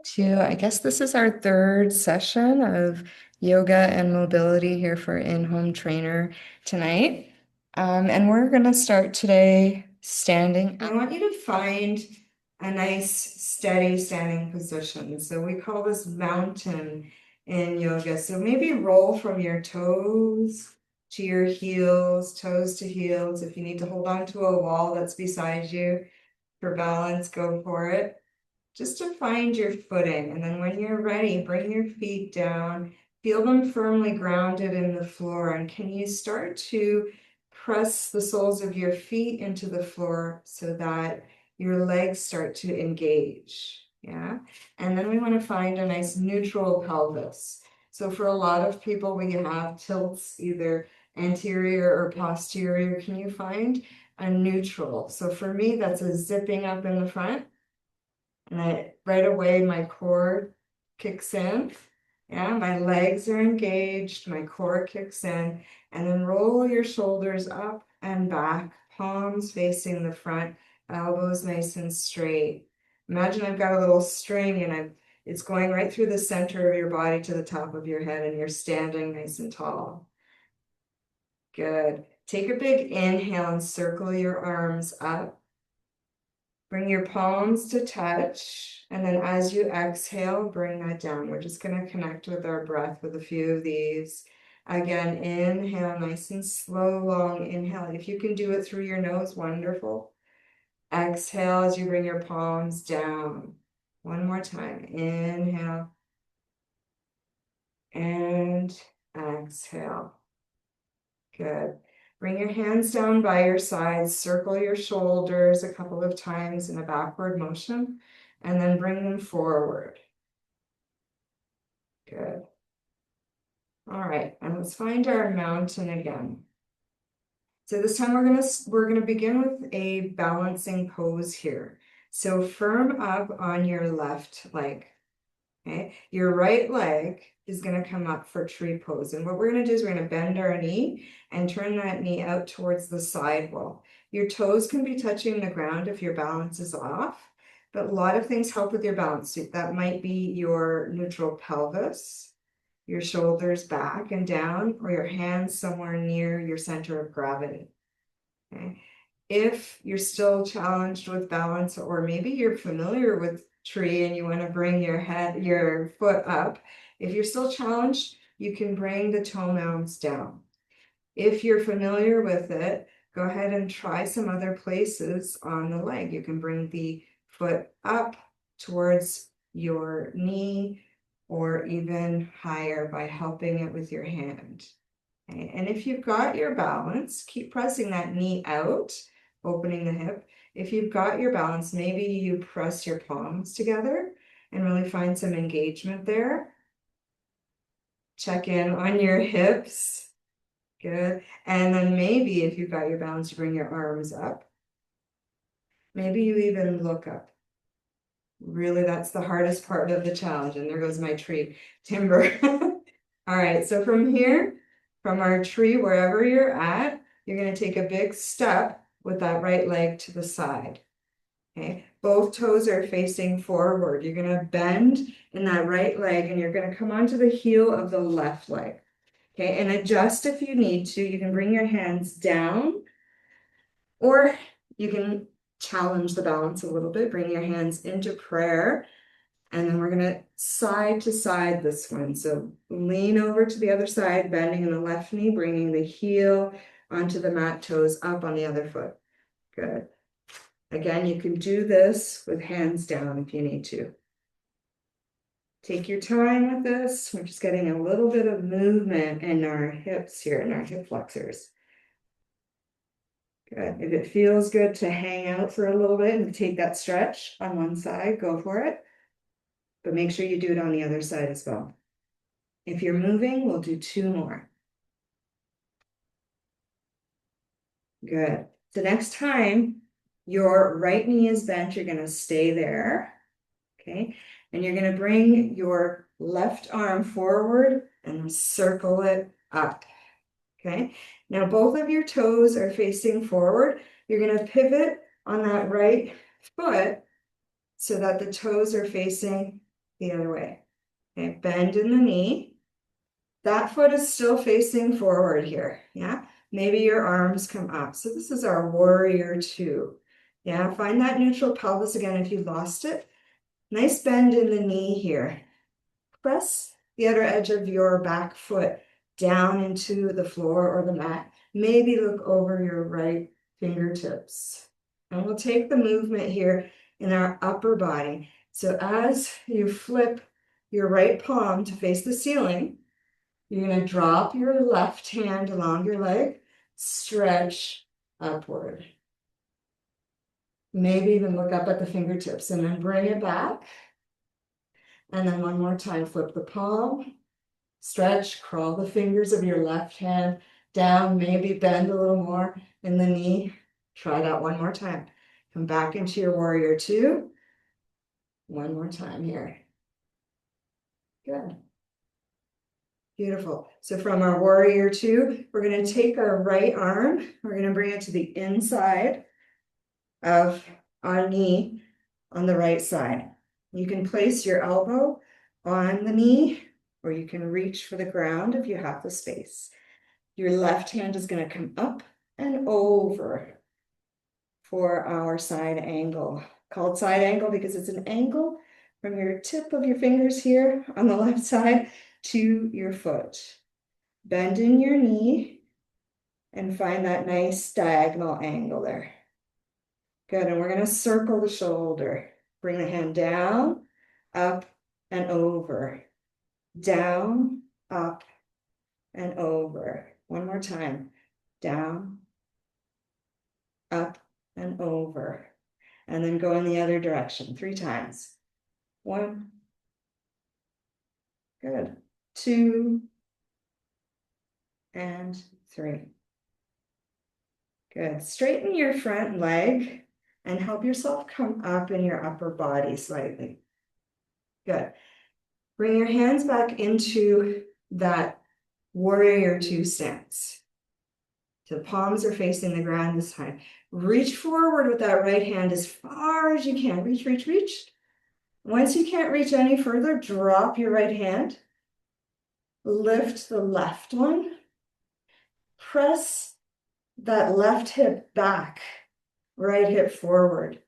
to, I guess this is our third session of yoga and mobility here for In-Home Trainer tonight. And we're going to start today standing. I want you to find a nice, steady standing position. So we call this mountain in yoga. So maybe roll from your toes to your heels, toes to heels. If you need to hold on to a wall that's beside you for balance, go for it, just to find your footing. And then when you're ready, bring your feet down, feel them firmly grounded in the floor. And can you start to press the soles of your feet into the floor so that your legs start to engage? Yeah. And then we want to find a nice neutral pelvis. So for a lot of people, we have tilts either anterior or posterior. Can you find a neutral? So for me, that's a zipping up in the front. And right away, my core kicks in. Yeah, my legs are engaged, my core kicks in, and then roll your shoulders up and back, palms facing the front, elbows nice and straight. Imagine I've got a little string and it's going right through the center of your body to the top of your head, and you're standing nice and tall. Good. Take a big inhale and circle your arms up. Bring your palms to touch, and then as you exhale, bring that down. We're just going to connect with our breath with a few of these. Again, inhale, nice and slow, long inhale. If you can do it through your nose, wonderful. Exhale as you bring your palms down. One more time. Inhale and exhale. Good. Bring your hands down by your sides, circle your shoulders a couple of times in a backward motion, and then bring them forward. Good. All right, and let's find our mountain again. So this time we're gonna begin with a balancing pose here. So firm up on your left leg. Okay, your right leg is going to come up for tree pose. And what we're going to do is we're going to bend our knee and turn that knee out towards the side wall. Your toes can be touching the ground if your balance is off, but a lot of things help with your balance. That might be your neutral pelvis, your shoulders back and down, or your hands somewhere near your center of gravity. Okay. If you're still challenged with balance, or maybe you're familiar with tree and you want to bring your foot up, if you're still challenged, you can bring the toe mounds down. If you're familiar with it, go ahead and try some other places on the leg. You can bring the foot up towards your knee or even higher by helping it with your hand. Okay. And if you've got your balance, keep pressing that knee out, opening the hip. If you've got your balance, maybe you press your palms together and really find some engagement there. Check in on your hips. Good. And then maybe if you've got your balance, you bring your arms up. Maybe you even look up. Really, that's the hardest part of the challenge. And there goes my tree, timber. All right, so from here, from our tree, wherever you're at, you're going to take a big step with that right leg to the side. Okay, both toes are facing forward. You're going to bend in that right leg and you're going to come onto the heel of the left leg. Okay, and adjust if you need to. You can bring your hands down or you can challenge the balance a little bit. Bring your hands into prayer. And then we're going to side to side this one. So lean over to the other side, bending in the left knee, bringing the heel onto the mat, toes up on the other foot. Good. Again, you can do this with hands down if you need to. Take your time with this. We're just getting a little bit of movement in our hips here, in our hip flexors. Good. If it feels good to hang out for a little bit and take that stretch on one side, go for it. But make sure you do it on the other side as well. If you're moving, we'll do 2 more. Good. So next time your right knee is bent, you're going to stay there. Okay. And you're going to bring your left arm forward and circle it up. Okay. Now both of your toes are facing forward. You're going to pivot on that right foot so that the toes are facing the other way. Okay, bend in the knee. That foot is still facing forward here, yeah? Maybe your arms come up. So this is our warrior two. Yeah, find that neutral pelvis again if you lost it. Nice bend in the knee here. Press the outer edge of your back foot down into the floor or the mat. Maybe look over your right fingertips. And we'll take the movement here in our upper body. So as you flip your right palm to face the ceiling, you're going to drop your left hand along your leg, stretch upward. Maybe even look up at the fingertips and then bring it back. And then one more time, flip the palm, stretch, crawl the fingers of your left hand down, maybe bend a little more in the knee. Try that one more time. Come back into your warrior two. One more time here. Good. Beautiful. So from our warrior two, we're going to take our right arm, we're going to bring it to the inside of our knee on the right side. You can place your elbow on the knee, or you can reach for the ground if you have the space. Your left hand is going to come up and over for our side angle. Called side angle because it's an angle from your tip of your fingers here on the left side to your foot. Bend in your knee and find that nice diagonal angle there. Good, and we're going to circle the shoulder. Bring the hand down, up, and over. Down, up, and over. One more time. Down, up, and over. And then go in the other direction 3 times. 1. Good. 2. And 3. Good. Straighten your front leg and help yourself come up in your upper body slightly. Good. Bring your hands back into that warrior two stance. So the palms are facing the ground this time. Reach forward with that right hand as far as you can. Reach, reach, reach. Once you can't reach any further, drop your right hand. Lift the left one. Press that left hip back. Right hip forward.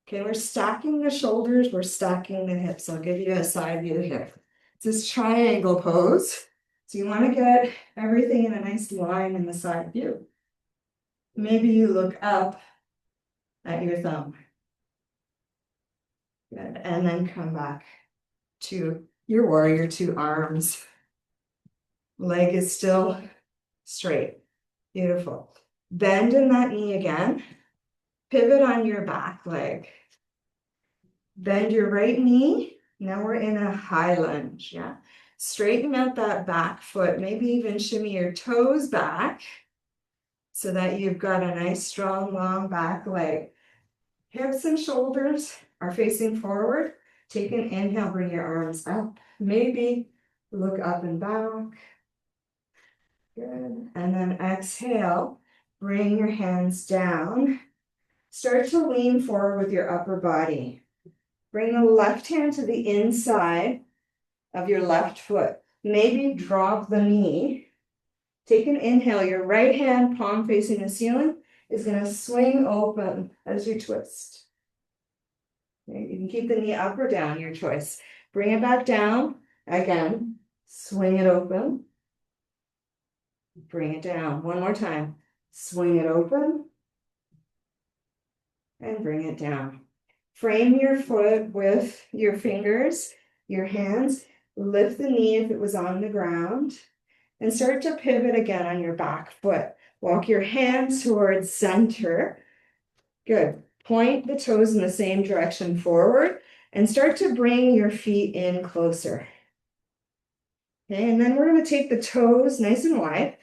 Okay, we're stacking the shoulders, we're stacking the hips. I'll give you a side view here. It's this triangle pose. So you want to get everything in a nice line in the side view. Maybe you look up at your thumb. Good, and then come back to your warrior two arms. Leg is still straight. Beautiful. Bend in that knee again. Pivot on your back leg. Bend your right knee. Now we're in a high lunge, yeah? Straighten out that back foot. Maybe even shimmy your toes back so that you've got a nice, strong, long back leg. Hips and shoulders are facing forward. Take an inhale, bring your arms up. Maybe look up and back. Good. And then exhale, bring your hands down. Start to lean forward with your upper body. Bring the left hand to the inside of your left foot. Maybe drop the knee. Take an inhale. Your right hand, palm facing the ceiling, is going to swing open as you twist. Okay, you can keep the knee up or down, your choice. Bring it back down. Again, swing it open. Bring it down. One more time. Swing it open. And bring it down. Frame your foot with your fingers, your hands. Lift the knee if it was on the ground. And start to pivot again on your back foot. Walk your hands towards center. Good. Point the toes in the same direction forward. And start to bring your feet in closer. Okay, and then we're going to take the toes nice and wide.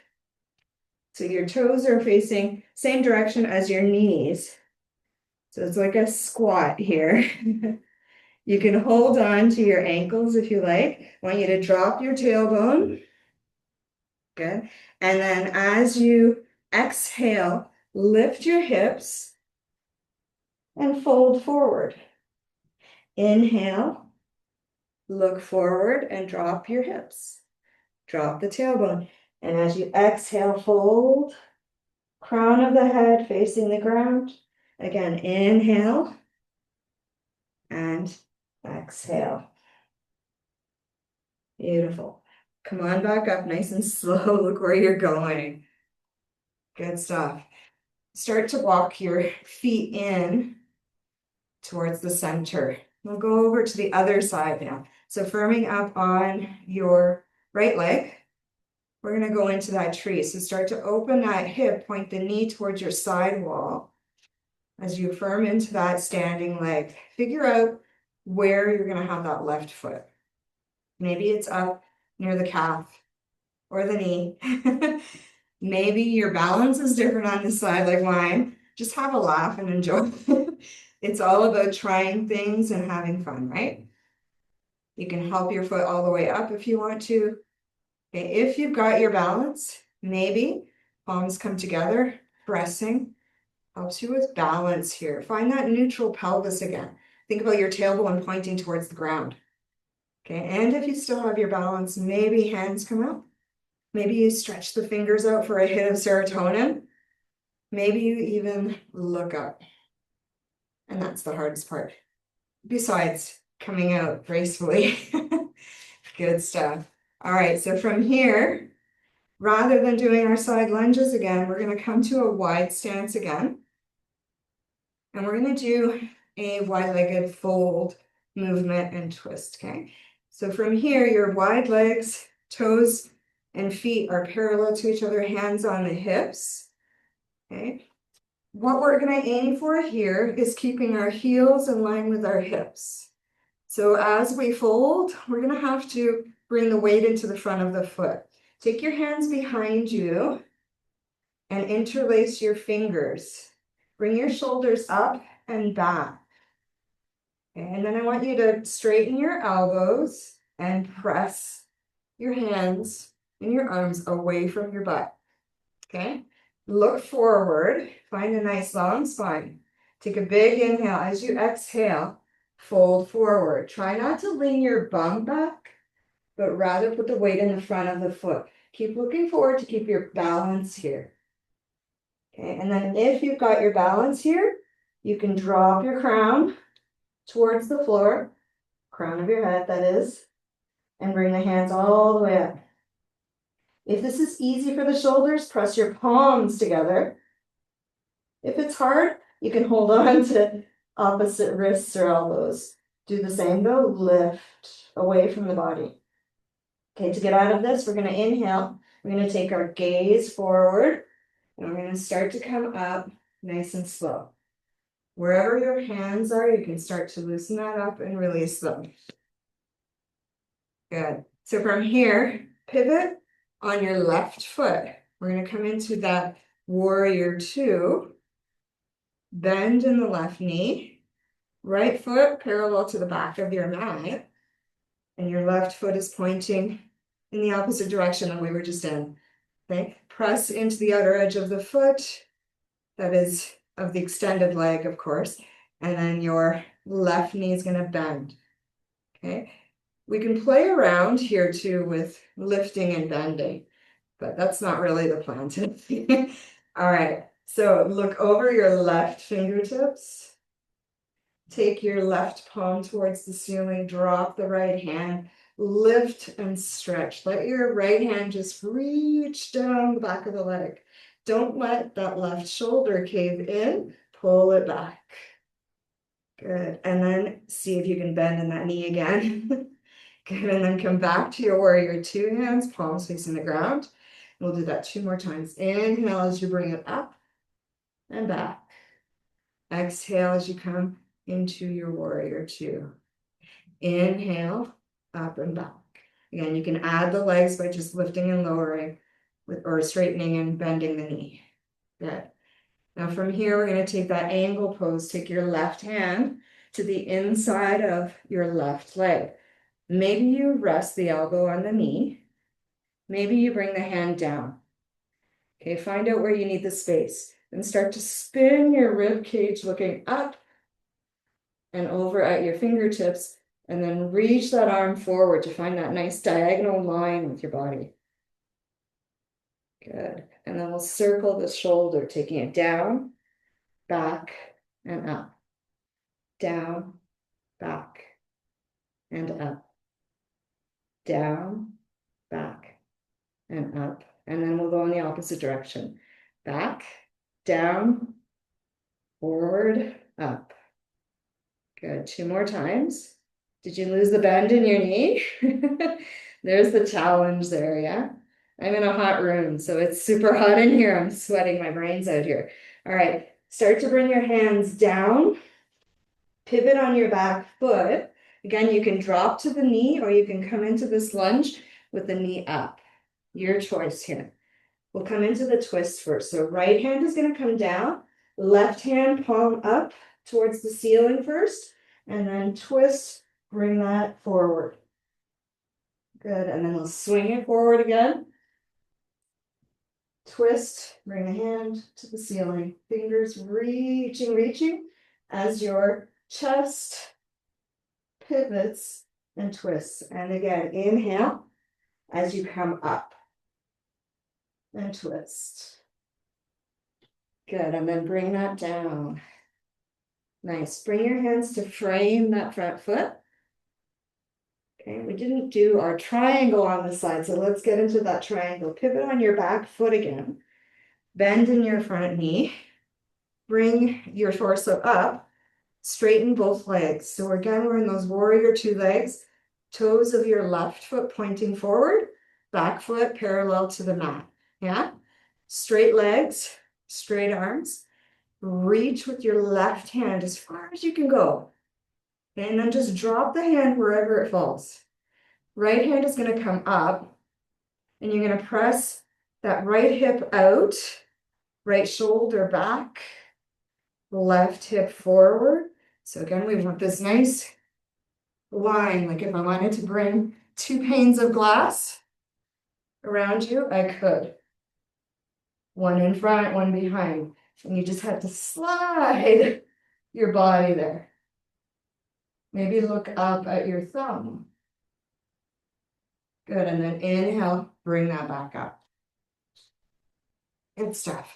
So your toes are facing same direction as your knees. So it's like a squat here. You can hold on to your ankles if you like. I want you to drop your tailbone. Good. And then as you exhale, lift your hips and fold forward. Inhale, look forward and drop your hips. Drop the tailbone. And as you exhale, fold. Crown of the head facing the ground. Again, inhale and exhale. Beautiful. Come on back up nice and slow. Look where you're going. Good stuff. Start to walk your feet in towards the center. We'll go over to the other side now. So firming up on your right leg, we're going to go into that tree. So start to open that hip, point the knee towards your side wall as you firm into that standing leg. Figure out where you're going to have that left foot. Maybe it's up near the calf or the knee. Maybe your balance is different on this side like mine. Just have a laugh and enjoy. It's all about trying things and having fun, right? You can help your foot all the way up if you want to. Okay, if you've got your balance, maybe palms come together, pressing, helps you with balance here. Find that neutral pelvis again. Think about your tailbone pointing towards the ground. Okay, and if you still have your balance, maybe hands come out. Maybe you stretch the fingers out for a hit of serotonin. Maybe you even look up. And that's the hardest part. Besides coming out gracefully. Good stuff. All right, so from here, rather than doing our side lunges again, we're going to come to a wide stance again. And we're going to do a wide-legged fold movement and twist, okay? So from here, your wide legs, toes, and feet are parallel to each other, hands on the hips, okay? What we're going to aim for here is keeping our heels in line with our hips. So as we fold, we're going to have to bring the weight into the front of the foot. Take your hands behind you and interlace your fingers. Bring your shoulders up and back. Okay, and then I want you to straighten your elbows and press your hands and your arms away from your butt. Okay, look forward, find a nice long spine. Take a big inhale. As you exhale, fold forward. Try not to lean your bum back, but rather put the weight in the front of the foot. Keep looking forward to keep your balance here. Okay, and then if you've got your balance here, you can drop your crown towards the floor, crown of your head, that is, and bring the hands all the way up. If this is easy for the shoulders, press your palms together. If it's hard, you can hold on to opposite wrists or elbows. Do the same though, lift away from the body. Okay, to get out of this, we're going to inhale. We're going to take our gaze forward, and we're going to start to come up nice and slow. Wherever your hands are, you can start to loosen that up and release them. Good. So from here, pivot on your left foot. We're going to come into that warrior two. Bend in the left knee. Right foot parallel to the back of your mat. And your left foot is pointing in the opposite direction that we were just in. Okay. Press into the outer edge of the foot. That is of the extended leg, of course. And then your left knee is going to bend. Okay. We can play around here too with lifting and bending, but that's not really the plan today. All right. So look over your left fingertips. Take your left palm towards the ceiling. Drop the right hand. Lift and stretch. Let your right hand just reach down the back of the leg. Don't let that left shoulder cave in. Pull it back. Good. And then see if you can bend in that knee again. Good. And then come back to your warrior two, hands, palms facing the ground. We'll do that 2 more times. Inhale as you bring it up and back. Exhale as you come into your warrior two. Inhale, up and back. Again, you can add the legs by just lifting and lowering or straightening and bending the knee. Good. Now from here, we're going to take that angle pose. Take your left hand to the inside of your left leg. Maybe you rest the elbow on the knee. Maybe you bring the hand down. Okay, find out where you need the space. Then start to spin your rib cage looking up and over at your fingertips And then reach that arm forward to find that nice diagonal line with your body. Good. And then we'll circle the shoulder, taking it down, back, and up. Down, back, and up. Down, back, and up. And then we'll go in the opposite direction. Back, down, forward, up. Good. 2 more times. Did you lose the bend in your knee? There's the challenge there, yeah? I'm in a hot room, so it's super hot in here. I'm sweating my brains out here. All right, start to bring your hands down. Pivot on your back foot. Again, you can drop to the knee or you can come into this lunge with the knee up. Your choice here. We'll come into the twist first. So right hand is going to come down, left hand palm up towards the ceiling first, and then twist, bring that forward. Good, and then we'll swing it forward again. Twist, bring the hand to the ceiling, fingers reaching as your chest pivots and twists. And again, inhale as you come up and twist. Good, and then bring that down. Nice, bring your hands to frame that front foot. Okay, we didn't do our triangle on the side, so let's get into that triangle. Pivot on your back foot again. Bend in your front knee. Bring your torso up. Straighten both legs. So again, we're in those warrior 2 legs. Toes of your left foot pointing forward. Back foot parallel to the mat. Yeah? Straight legs, straight arms. Reach with your left hand as far as you can go. And then just drop the hand wherever it falls. Right hand is going to come up. And you're going to press that right hip out. Right shoulder back. Left hip forward. So again, we want this nice line. Like if I wanted to bring 2 panes of glass around you, I could. One in front, one behind. And you just have to slide your body there. Maybe look up at your thumb. Good, and then inhale, bring that back up. Good stuff.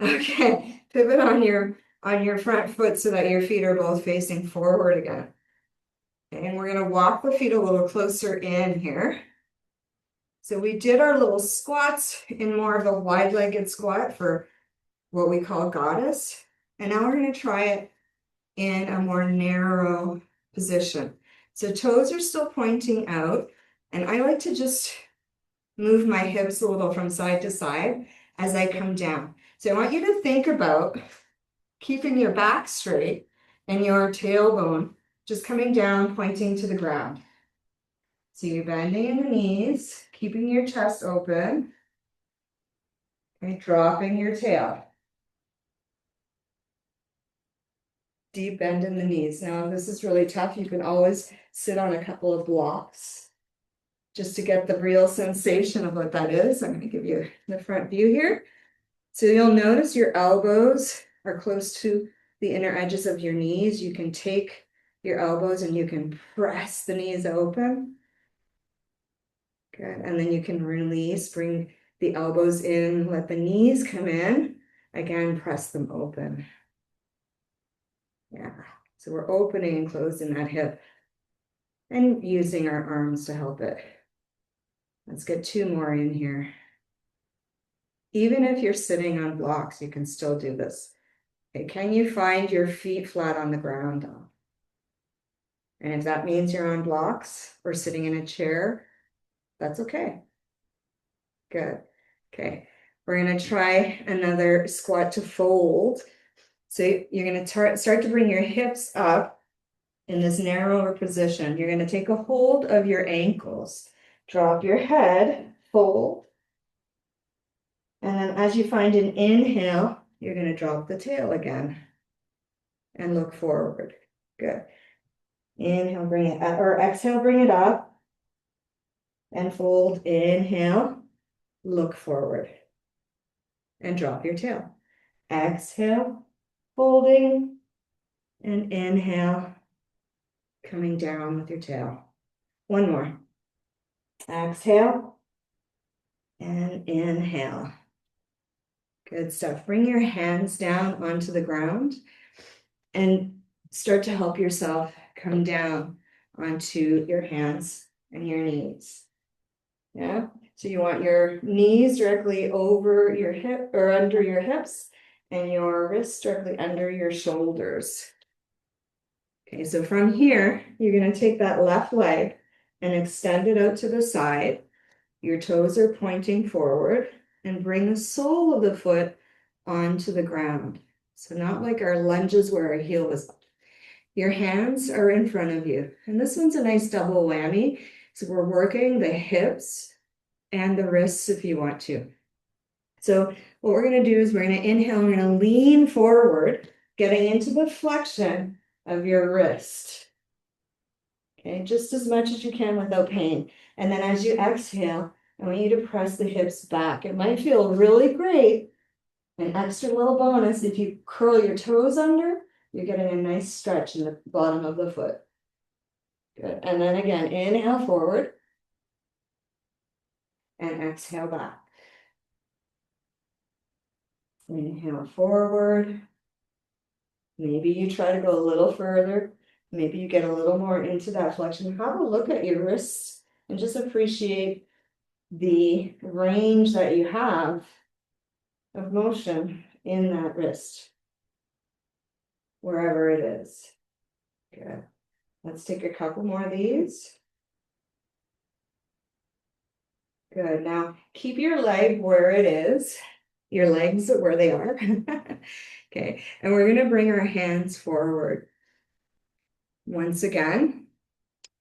Okay, pivot on your front foot so that your feet are both facing forward again. Okay, and we're gonna walk the feet a little closer in here. So we did our little squats in more of a wide-legged squat for what we call goddess. And now we're gonna try it in a more narrow position. So toes are still pointing out, and I like to just move my hips a little from side to side as I come down. So I want you to think about keeping your back straight and your tailbone just coming down, pointing to the ground. So you're bending in the knees, keeping your chest open, and dropping your tail. Deep bend in the knees. Now, if this is really tough, you can always sit on a couple of blocks just to get the real sensation of what that is. I'm going to give you the front view here. So you'll notice your elbows are close to the inner edges of your knees. You can take your elbows and you can press the knees open. Good. And then you can release, bring the elbows in, let the knees come in. Again, press them open. Yeah. So we're opening and closing that hip and using our arms to help it. Let's get 2 more in here. Even if you're sitting on blocks, you can still do this. Okay, can you find your feet flat on the ground? And if that means you're on blocks or sitting in a chair, that's okay. Good. Okay, we're going to try another squat to fold. So you're going to start to bring your hips up in this narrower position. You're going to take a hold of your ankles, drop your head, fold. And then as you find an inhale, you're going to drop the tail again and look forward. Good. Inhale, bring it up, or exhale, bring it up and fold. Inhale, look forward and drop your tail. Exhale, folding, and inhale, coming down with your tail. One more. Exhale and inhale. Good stuff. Bring your hands down onto the ground and start to help yourself come down onto your hands and your knees. Yeah. So you want your knees directly over your hip or under your hips and your wrists directly under your shoulders. Okay, so from here, you're going to take that left leg and extend it out to the side. Your toes are pointing forward and bring the sole of the foot onto the ground. So not like our lunges where our heel is up. Your hands are in front of you. And this one's a nice double whammy. So we're working the hips and the wrists if you want to. So what we're going to do is we're going to inhale, we're going to lean forward, getting into the flexion of your wrist. Okay, just as much as you can without pain. And then as you exhale, I want you to press the hips back. It might feel really great. An extra little bonus, if you curl your toes under, you're getting a nice stretch in the bottom of the foot. Good. And then again, inhale forward. And exhale back. Inhale forward. Maybe you try to go a little further. Maybe you get a little more into that flexion. Have a look at your wrists and just appreciate the range that you have of motion in that wrist, wherever it is. Good. Let's take a couple more of these. Good. Now keep your leg where it is. Your legs are where they are. Okay. And we're going to bring our hands forward. Once again,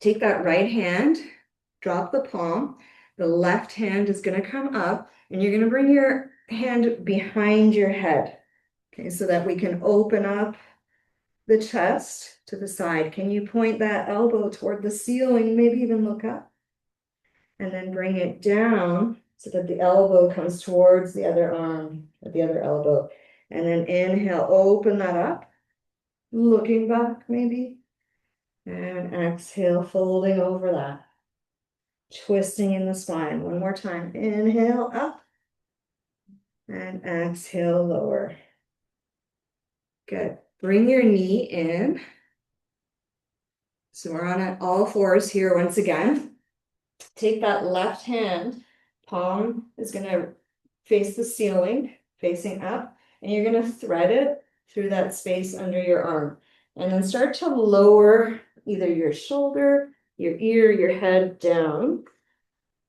take that right hand, drop the palm. The left hand is going to come up and you're going to bring your hand behind your head. Okay, so that we can open up the chest to the side. Can you point that elbow toward the ceiling? Maybe even look up. And then bring it down so that the elbow comes towards the other arm, or the other elbow. And then inhale, open that up, looking back maybe. And exhale, folding over that. Twisting in the spine. One more time. Inhale, up. And exhale, lower. Good. Bring your knee in. So we're on all fours here once again. Take that left hand, palm is going to face the ceiling, facing up, and you're going to thread it through that space under your arm. And then start to lower either your shoulder, your ear, your head down.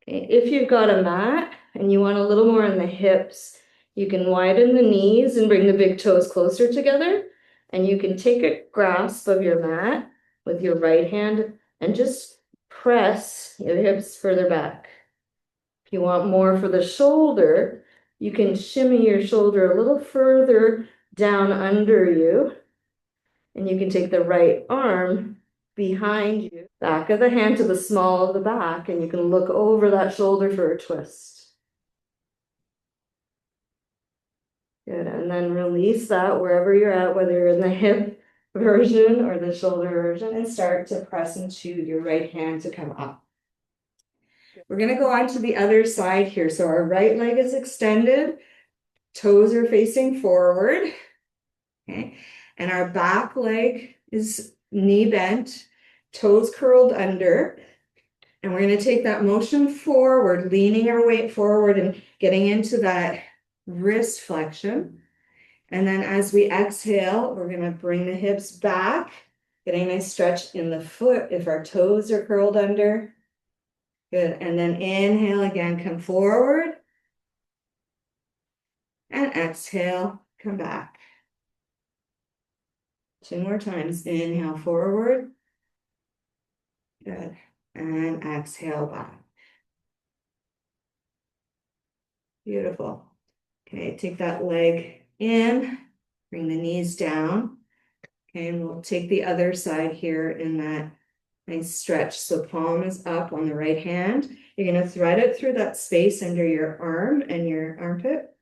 Okay. If you've got a mat and you want a little more in the hips, you can widen the knees and bring the big toes closer together. And you can take a grasp of your mat with your right hand and just press your hips further back. If you want more for the shoulder, you can shimmy your shoulder a little further down under you. And you can take the right arm behind you, back of the hand to the small of the back, and you can look over that shoulder for a twist. Good, and then release that wherever you're at, whether you're in the hip version or the shoulder version, and start to press into your right hand to come up. We're going to go on to the other side here. So our right leg is extended, toes are facing forward, okay, and our back leg is knee bent, toes curled under, and we're going to take that motion forward, leaning our weight forward and getting into that wrist flexion. And then as we exhale, we're going to bring the hips back, getting a nice stretch in the foot if our toes are curled under. Good. And then inhale again, come forward. And exhale, come back. 2 more times. Inhale forward. Good. And exhale back. Beautiful. Okay, take that leg in, bring the knees down. Okay, and we'll take the other side here in that nice stretch. So palm is up on the right hand. You're going to thread it through that space under your arm and your armpit.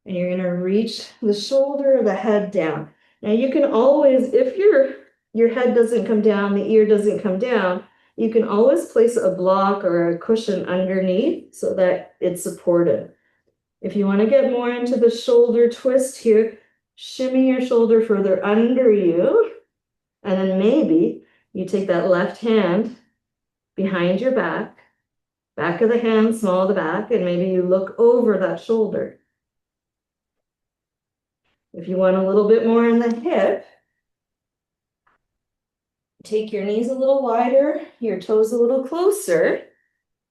And you're going to reach the shoulder or the head down. Now you can always, if you're your head doesn't come down, the ear doesn't come down, you can always place a block or a cushion underneath so that it's supported. If you want to get more into the shoulder twist here, shimmy your shoulder further under you, and then maybe you take that left hand behind your back of the hand, small of the back, and maybe you look over that shoulder. If you want a little bit more in the hip, take your knees a little wider, your toes a little closer.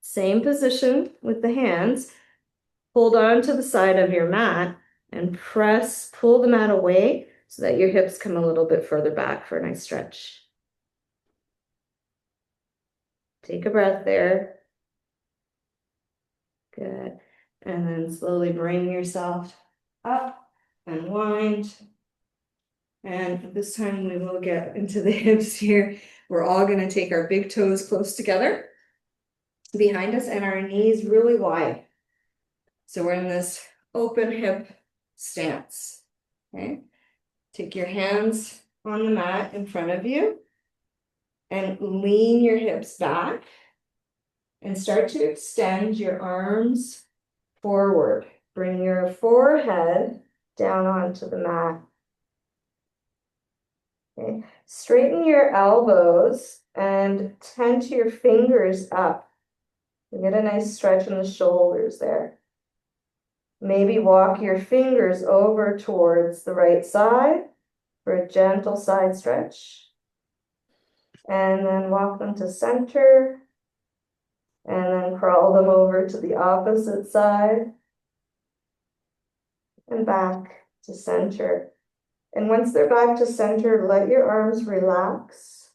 Same position with the hands. Hold on to the side of your mat and pull the mat away so that your hips come a little bit further back for a nice stretch. Take a breath there. Good. And then slowly bring yourself up and wind. And this time we will get into the hips here. We're all going to take our big toes close together behind us and our knees really wide. So we're in this open hip stance. Okay. Take your hands on the mat in front of you and lean your hips back and start to extend your arms forward. Bring your forehead down onto the mat. Okay. Straighten your elbows and tense your fingers up. You get a nice stretch in the shoulders there. Maybe walk your fingers over towards the right side for a gentle side stretch. And then walk them to center. And then crawl them over to the opposite side. And back to center. And once they're back to center, let your arms relax.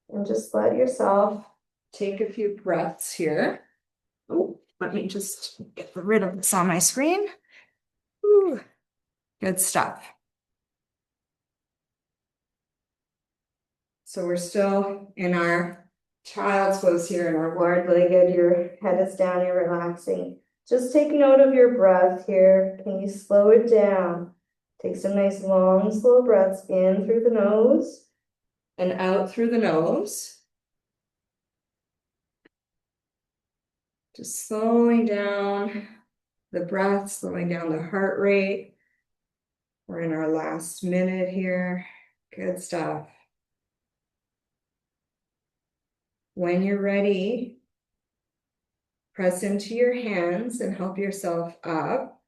And just let yourself take a few breaths here. Oh, let me just get rid of this on my screen. Ooh, good stuff. So we're still in our child's pose here in our wide-legged. Your head is down, you're relaxing. Just take note of your breath here. Can you slow it down? Take some nice long, slow breaths in through the nose and out through the nose. Just slowing down the breath, slowing down the heart rate. We're in our last minute here. Good stuff. When you're ready, press into your hands and help yourself up.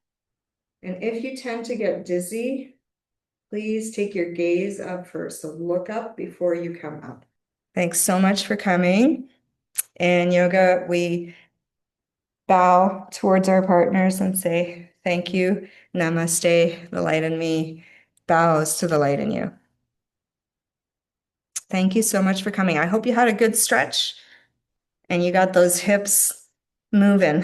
And if you tend to get dizzy, please take your gaze up first. So look up before you come up. Thanks so much for coming. In yoga, we bow towards our partners and say, thank you, namaste, the light in me bows to the light in you. Thank you so much for coming. I hope you had a good stretch and you got those hips moving.